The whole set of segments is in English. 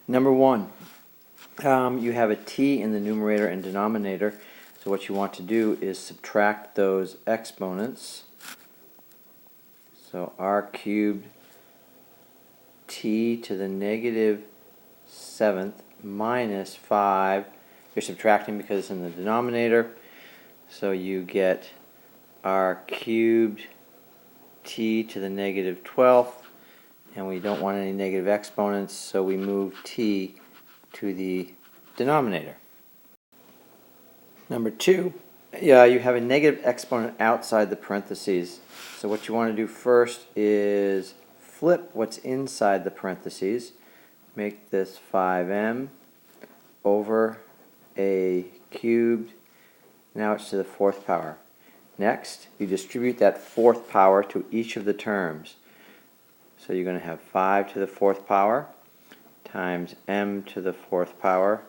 Number 1, you have a t in the numerator and denominator, so what you want to do is subtract those exponents. So r cubed t to the negative 7th minus 5. You're subtracting because it's in the denominator, so you get r cubed t to the negative 12th, and we don't want any negative exponents, so we move t to the denominator. Number 2, you have a negative exponent outside the parentheses. So what you want to do first is flip what's inside the parentheses. Make this 5m over a cubed. Now it's to the 4th power. Next, you distribute that 4th power to each of the terms. So you're going to have 5 to the 4th power times m to the 4th power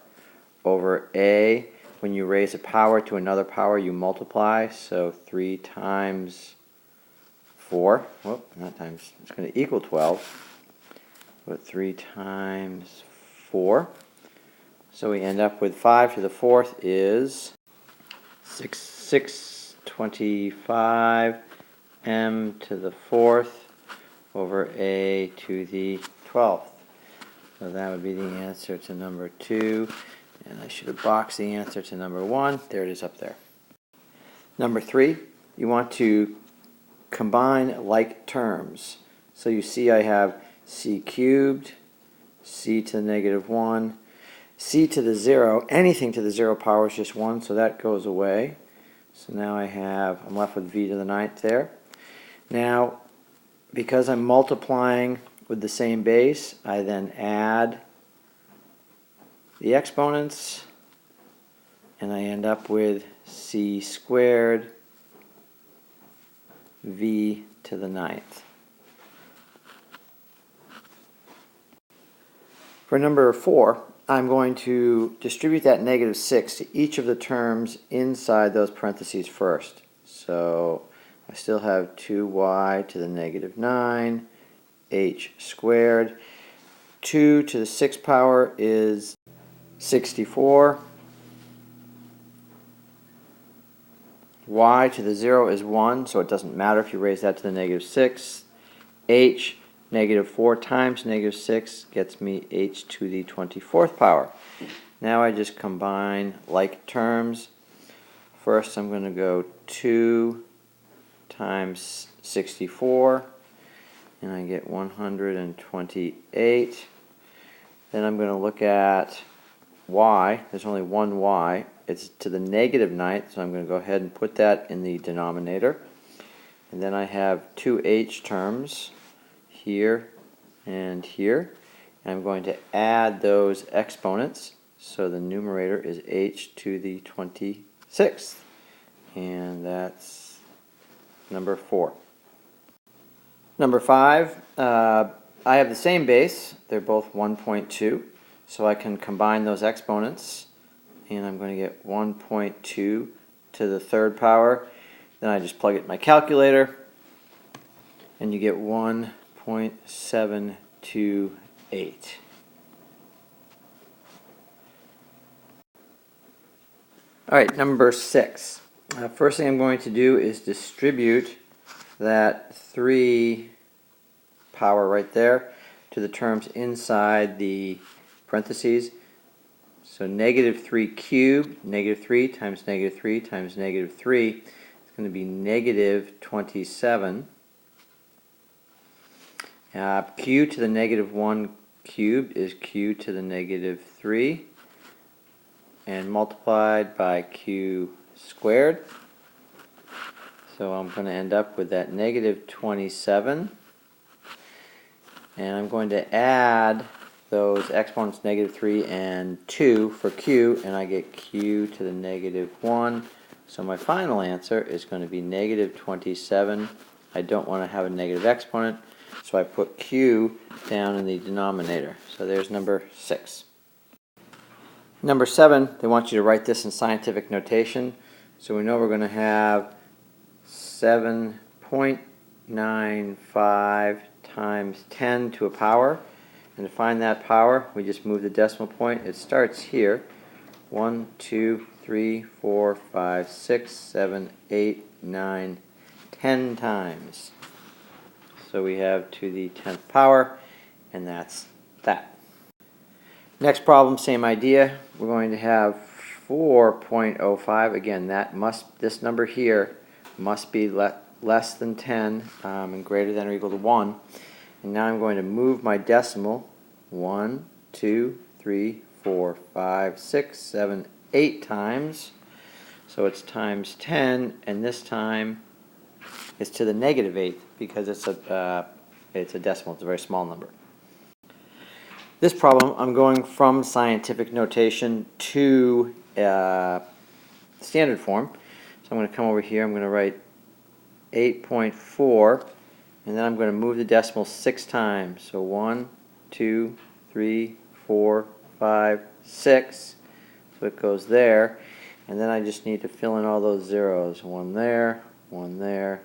over a. When you raise a power to another power, you multiply. So 3 times 4, not times, it's going to equal 12. But 3 times 4. So we end up with 5 to the 4th is 625 m to the 4th over a to the 12th. So that would be the answer to number 2. And I should have boxed the answer to number 1. There it is up there. Number 3, you want to combine like terms. So you see I have c cubed, c to the negative 1, c to the 0. Anything to the 0 power is just 1, so that goes away. So now I'm left with v to the 9th there. Now, because I'm multiplying with the same base, I then add the exponents, and I end up with c squared v to the 9th. For number 4, I'm going to distribute that negative 6 to each of the terms inside those parentheses first. So I still have 2y to the negative 9, h squared. 2 to the 6th power is 64. Y to the 0 is 1, so it doesn't matter if you raise that to the negative 6. H, negative 4 times negative 6 gets me h to the 24th power. Now I just combine like terms. First I'm going to go 2 times 64, and I get 128. Then I'm going to look at y. There's only one y. It's to the negative 9th, so I'm going to go ahead and put that in the denominator. And then I have two h terms here and here. And I'm going to add those exponents. So the numerator is h to the 26th. And that's number 4. Number 5, I have the same base. They're both 1.2. So I can combine those exponents. And I'm going to get 1.2 to the 3rd power. Then I just plug it in my calculator. And you get 1.728. Alright, number 6. First thing I'm going to do is distribute that 3 power right there to the terms inside the parentheses. So negative 3 cubed, negative 3 times negative 3 times negative 3 is going to be negative 27. Q to the negative 1 cubed is q to the negative 3, and multiplied by q squared. So I'm going to end up with that negative 27. And I'm going to add those exponents negative 3 and 2 for q, and I get q to the negative 1. So my final answer is going to be negative 27. I don't want to have a negative exponent, so I put q down in the denominator. So there's number 6. Number 7, they want you to write this in scientific notation. So we know we're going to have 7.95 times 10 to a power. And to find that power, we just move the decimal point. It starts here. 1, 2, 3, 4, 5, 6, 7, 8, 9, 10 times. So we have to the 10th power, and that's that. Next problem, same idea. We're going to have 4.05. Again, this number here must be less than 10 and greater than or equal to 1. And now I'm going to move my decimal 1, 2, 3, 4, 5, 6, 7, 8 times. So it's times 10, and this time it's to the -8th because it's a decimal. It's a very small number. This problem, I'm going from scientific notation to standard form. So I'm going to come over here. I'm going to write 8.4, and then I'm going to move the decimal 6 times. So 1, 2, 3, 4, 5, 6. So it goes there. And then I just need to fill in all those zeros. 1 there, 1 there,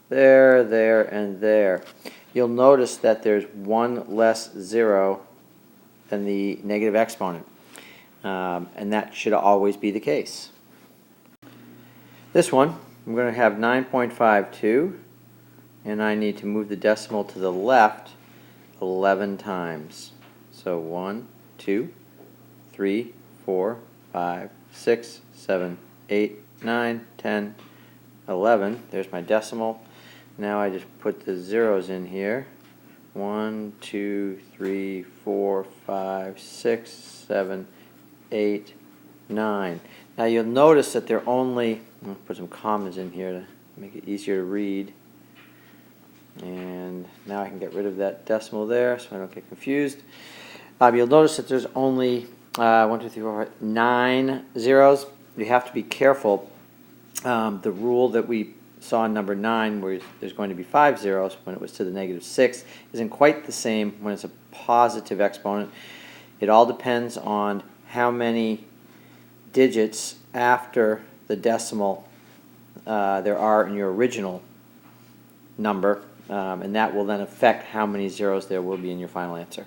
there, and there. You'll notice that there's one less zero than the negative exponent. And that should always be the case. This one, I'm going to have 9.52, and I need to move the decimal to the left 11 times. So 1, 2, 3, 4, 5, 6, 7, 8, 9, 10, 11. There's my decimal. Now I just put the zeros in here. 1, 2, 3, 4, 5, 6, 7, 8, 9. Now you'll notice that they're only, I'll put some commas in here to make it easier to read. And now I can get rid of that decimal there so I don't get confused. You'll notice that there's only 1, 2, 3, 4, 5, 9 zeros. You have to be careful. The rule that we saw in number 9, where there's going to be 5 zeros when it was to the -6, isn't quite the same when it's a positive exponent. It all depends on how many digits after the decimal there are in your original number, and that will then affect how many zeros there will be in your final answer.